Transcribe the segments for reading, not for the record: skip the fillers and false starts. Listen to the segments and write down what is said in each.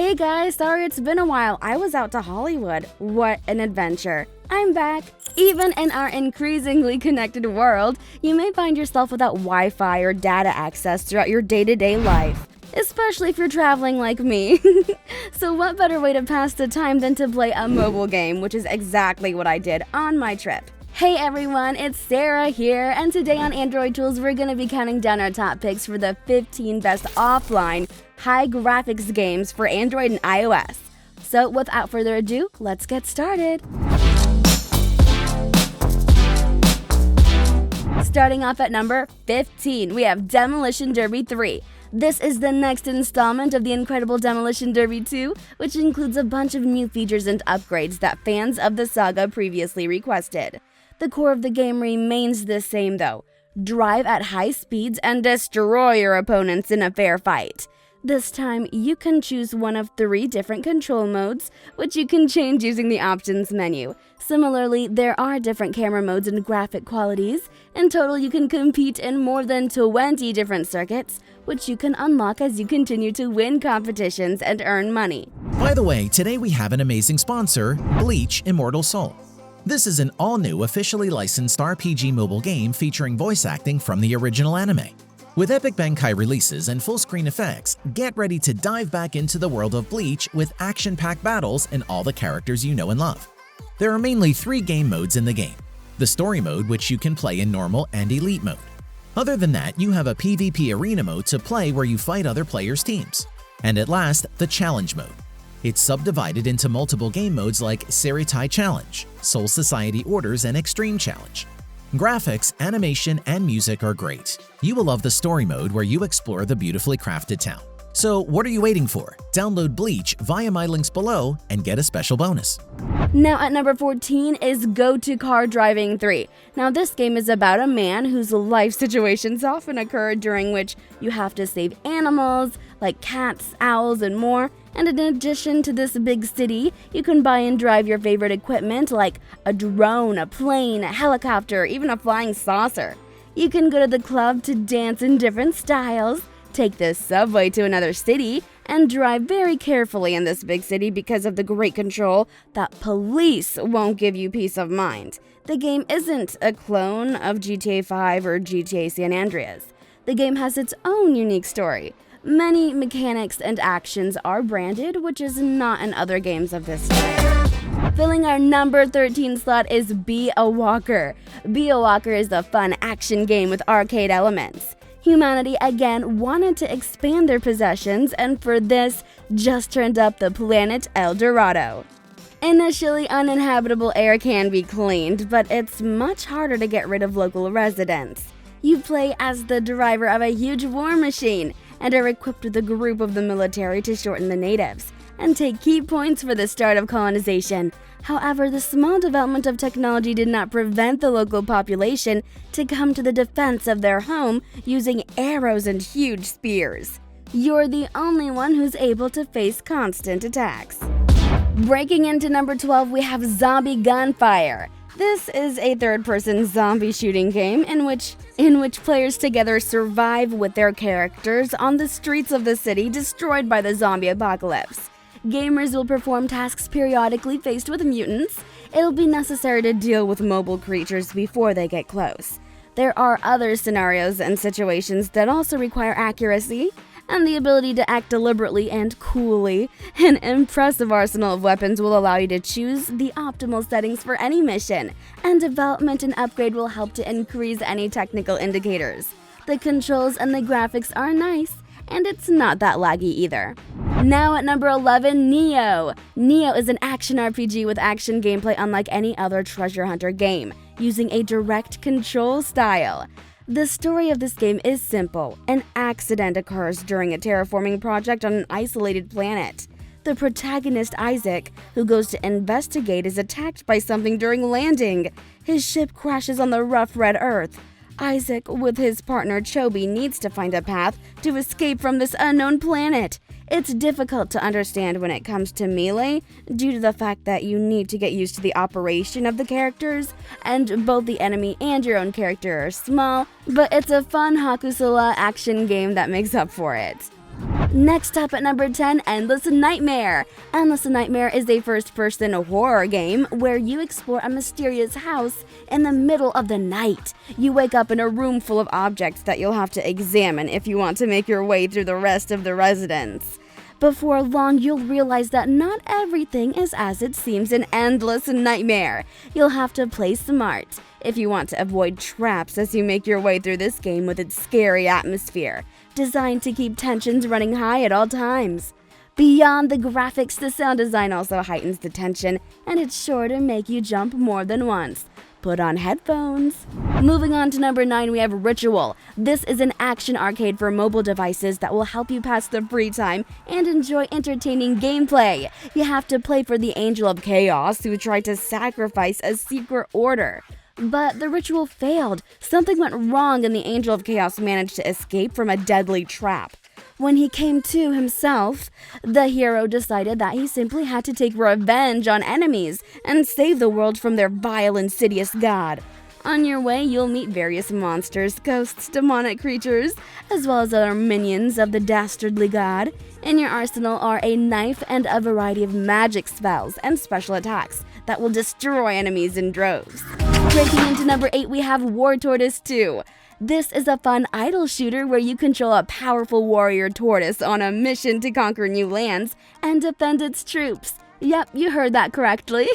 Hey guys, sorry it's been a while. I was out to Hollywood. What an adventure. I'm back. Even in our increasingly connected world, you may find yourself without Wi-Fi or data access throughout your day-to-day life, especially if you're traveling like me. So what better way to pass the time than to play a mobile game, which is exactly what I did on my trip. Hey everyone, it's Sarah here, and today on Android Tools we're going to be counting down our top picks for the 15 best offline, high graphics games for Android and iOS. So without further ado, let's get started. Starting off at number 15, we have Demolition Derby 3. This is the next installment of the incredible Demolition Derby 2, which includes a bunch of new features and upgrades that fans of the saga previously requested. The core of the game remains the same though. Drive at high speeds and destroy your opponents in a fair fight. This time, you can choose one of 3 different control modes, which you can change using the options menu. Similarly, there are different camera modes and graphic qualities. In total, you can compete in more than 20 different circuits, which you can unlock as you continue to win competitions and earn money. By the way, today we have an amazing sponsor, Bleach Immortal Soul. This is an all-new officially licensed RPG mobile game featuring voice acting from the original anime. With epic Bankai releases and full-screen effects, get ready to dive back into the world of Bleach with action-packed battles and all the characters you know and love. There are mainly 3 game modes in the game. The story mode, which you can play in normal and elite mode. Other than that, you have a PvP arena mode to play where you fight other players' teams. And at last, the challenge mode. It's subdivided into multiple game modes like Seritai Challenge, Soul Society Orders, and Extreme Challenge. Graphics, animation, and music are great. You will love the story mode where you explore the beautifully crafted town. So what are you waiting for? Download Bleach via my links below and get a special bonus. Now at number 14 is Go to Car Driving 3. Now this game is about a man whose life situations often occur during which you have to save animals like cats, owls, and more. And in addition to this big city, you can buy and drive your favorite equipment like a drone, a plane, a helicopter, even a flying saucer. You can go to the club to dance in different styles, take the subway to another city, and drive very carefully in this big city because of the great control that police won't give you peace of mind. The game isn't a clone of GTA 5 or GTA San Andreas. The game has its own unique story. Many mechanics and actions are branded, which is not in other games of this type. Filling our number 13 slot is Be a Walker. Be a Walker is a fun action game with arcade elements. Humanity again wanted to expand their possessions, and for this, just turned up the planet El Dorado. Initially, uninhabitable air can be cleaned, but it's much harder to get rid of local residents. You play as the driver of a huge war machine, and are equipped with a group of the military to shorten the natives, and take key points for the start of colonization. However, the small development of technology did not prevent the local population to come to the defense of their home using arrows and huge spears. You're the only one who's able to face constant attacks. Breaking into number 12, we have Zombie Gunfire. This is a third-person zombie shooting game in which players together survive with their characters on the streets of the city destroyed by the zombie apocalypse. Gamers will perform tasks periodically faced with mutants. It'll be necessary to deal with mobile creatures before they get close. There are other scenarios and situations that also require accuracy and the ability to act deliberately and coolly. An impressive arsenal of weapons will allow you to choose the optimal settings for any mission, and development and upgrade will help to increase any technical indicators. The controls and the graphics are nice, and it's not that laggy either. Now at number 11, N.E.O. N.E.O is an action RPG with action gameplay unlike any other treasure hunter game, using a direct control style. The story of this game is simple. An accident occurs during a terraforming project on an isolated planet. The protagonist, Isaac, who goes to investigate, is attacked by something during landing. His ship crashes on the rough red earth. Isaac, with his partner Chobi, needs to find a path to escape from this unknown planet. It's difficult to understand when it comes to melee due to the fact that you need to get used to the operation of the characters, and both the enemy and your own character are small, but it's a fun Hakusula action game that makes up for it. Next up at number 10, Endless Nightmare. Endless Nightmare is a first-person horror game where you explore a mysterious house in the middle of the night. You wake up in a room full of objects that you'll have to examine if you want to make your way through the rest of the residence. Before long, you'll realize that not everything is as it seems in Endless Nightmare. You'll have to play smart if you want to avoid traps as you make your way through this game with its scary atmosphere, designed to keep tensions running high at all times. Beyond the graphics, the sound design also heightens the tension, and it's sure to make you jump more than once. Put on headphones. Moving on to number 9, we have Ritual. This is an action arcade for mobile devices that will help you pass the free time and enjoy entertaining gameplay. You have to play for the Angel of Chaos, who tried to sacrifice a secret order. But the ritual failed. Something went wrong and the Angel of Chaos managed to escape from a deadly trap. When he came to himself, the hero decided that he simply had to take revenge on enemies and save the world from their vile, insidious god. On your way, you'll meet various monsters, ghosts, demonic creatures, as well as other minions of the dastardly god. In your arsenal are a knife and a variety of magic spells and special attacks that will destroy enemies in droves. Breaking into number 8, we have War Tortoise 2. This is a fun idle shooter where you control a powerful warrior tortoise on a mission to conquer new lands and defend its troops. Yep, you heard that correctly.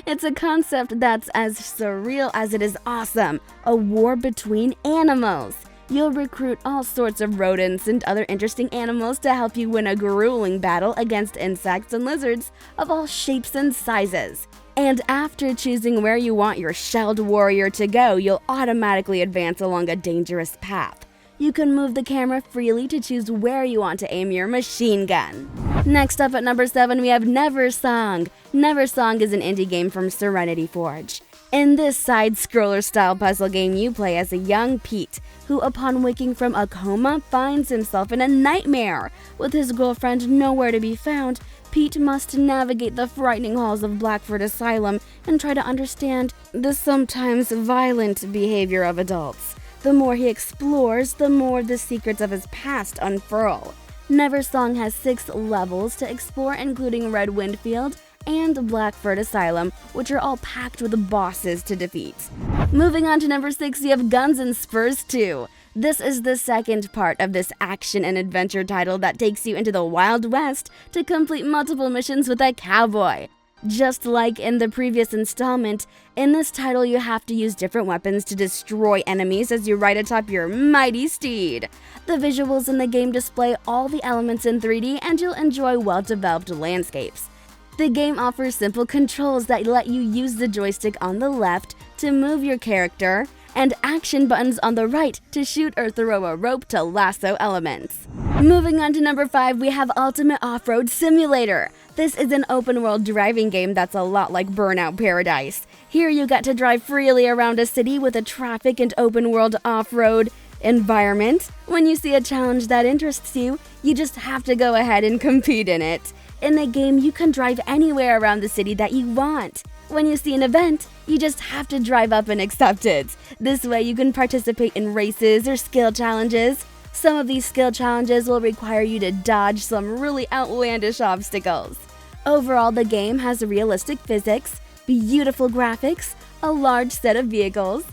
It's a concept that's as surreal as it is awesome. A war between animals. You'll recruit all sorts of rodents and other interesting animals to help you win a grueling battle against insects and lizards of all shapes and sizes. And after choosing where you want your shelled warrior to go, you'll automatically advance along a dangerous path. You can move the camera freely to choose where you want to aim your machine gun. Next up at number 7, we have Neversong. Neversong is an indie game from Serenity Forge. In this side-scroller style puzzle game, you play as a young Pete, who upon waking from a coma finds himself in a nightmare. With his girlfriend nowhere to be found, Pete must navigate the frightening halls of Blackford Asylum and try to understand the sometimes violent behavior of adults. The more he explores, the more the secrets of his past unfurl. Neversong has 6 levels to explore, including Red Windfield and Blackford Asylum, which are all packed with bosses to defeat. Moving on to number 6, you have Guns and Spurs 2. This is the second part of this action and adventure title that takes you into the Wild West to complete multiple missions with a cowboy. Just like in the previous installment, in this title you have to use different weapons to destroy enemies as you ride atop your mighty steed. The visuals in the game display all the elements in 3D and you'll enjoy well-developed landscapes. The game offers simple controls that let you use the joystick on the left to move your character, and action buttons on the right to shoot or throw a rope to lasso elements. Moving on to number 5, we have Ultimate Offroad Simulator. This is an open-world driving game that's a lot like Burnout Paradise. Here you get to drive freely around a city with a traffic and open-world off-road environment. When you see a challenge that interests you, you just have to go ahead and compete in it. In the game, you can drive anywhere around the city that you want. When you see an event, you just have to drive up and accept it. This way you can participate in races or skill challenges. Some of these skill challenges will require you to dodge some really outlandish obstacles. Overall, the game has realistic physics, beautiful graphics, a large set of vehicles.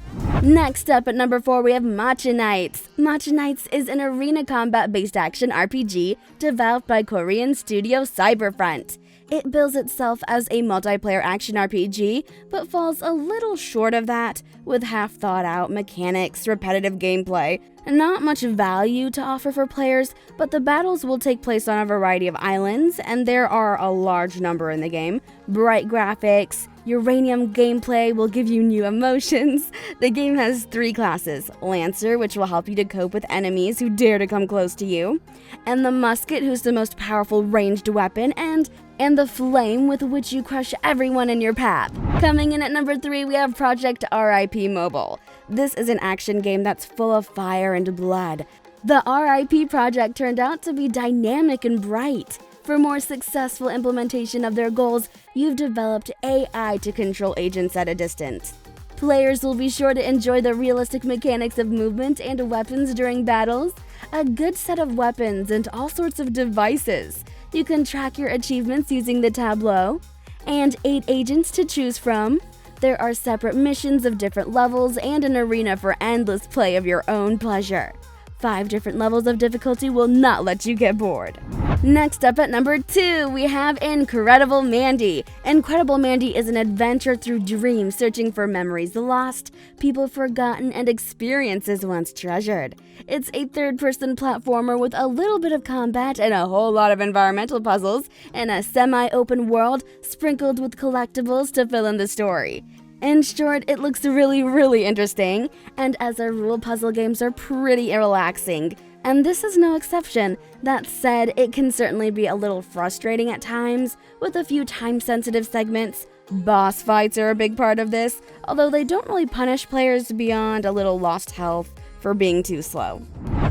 Next up at number 4, we have Machiknights. Machiknights is an arena combat-based action RPG developed by Korean studio Cyberfront. It bills itself as a multiplayer action RPG, but falls a little short of that, with half-thought-out mechanics, repetitive gameplay, and not much value to offer for players, but the battles will take place on a variety of islands, and there are a large number in the game. Bright graphics, uranium gameplay will give you new emotions. The game has 3 classes: Lancer, which will help you to cope with enemies who dare to come close to you, and the Musket, who's the most powerful ranged weapon, and the Flame, with which you crush everyone in your path. Coming in at number 3, we have Project RIP Mobile. This is an action game that's full of fire and blood. The RIP project turned out to be dynamic and bright. For more successful implementation of their goals, you've developed AI to control agents at a distance. Players will be sure to enjoy the realistic mechanics of movement and weapons during battles. a good set of weapons, and all sorts of devices. You can track your achievements using the tableau, and 8 agents to choose from. There are separate missions of different levels and an arena for endless play of your own pleasure. 5 different levels of difficulty will not let you get bored. Next up at number 2, we have Incredible Mandy. Incredible Mandy is an adventure through dreams, searching for memories lost, people forgotten, and experiences once treasured. It's a third-person platformer with a little bit of combat and a whole lot of environmental puzzles in a semi-open world sprinkled with collectibles to fill in the story. In short, it looks really interesting, and as a rule, puzzle games are pretty relaxing, and this is no exception. That said, it can certainly be a little frustrating at times, with a few time-sensitive segments. Boss fights are a big part of this, although they don't really punish players beyond a little lost health for being too slow.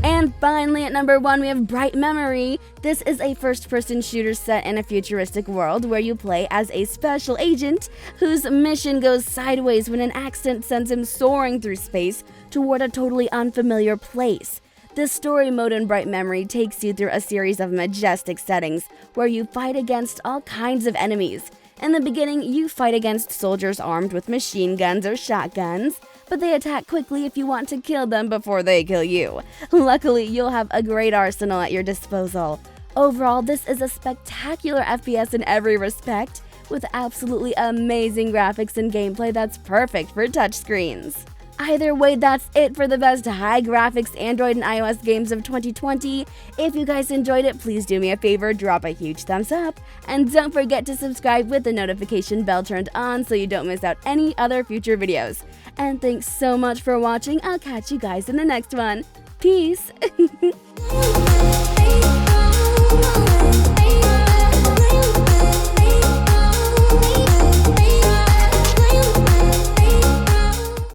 And finally, at number 1, we have Bright Memory. This is a first-person shooter set in a futuristic world where you play as a special agent whose mission goes sideways when an accident sends him soaring through space toward a totally unfamiliar place. The story mode in Bright Memory takes you through a series of majestic settings where you fight against all kinds of enemies. In the beginning, you fight against soldiers armed with machine guns or shotguns, but they attack quickly if you want to kill them before they kill you. Luckily, you'll have a great arsenal at your disposal. Overall, this is a spectacular FPS in every respect, with absolutely amazing graphics and gameplay that's perfect for touchscreens. Either way, that's it for the best high graphics Android and iOS games of 2020. If you guys enjoyed it, please do me a favor, drop a huge thumbs up, and don't forget to subscribe with the notification bell turned on so you don't miss out any other future videos. And thanks so much for watching. I'll catch you guys in the next one. Peace!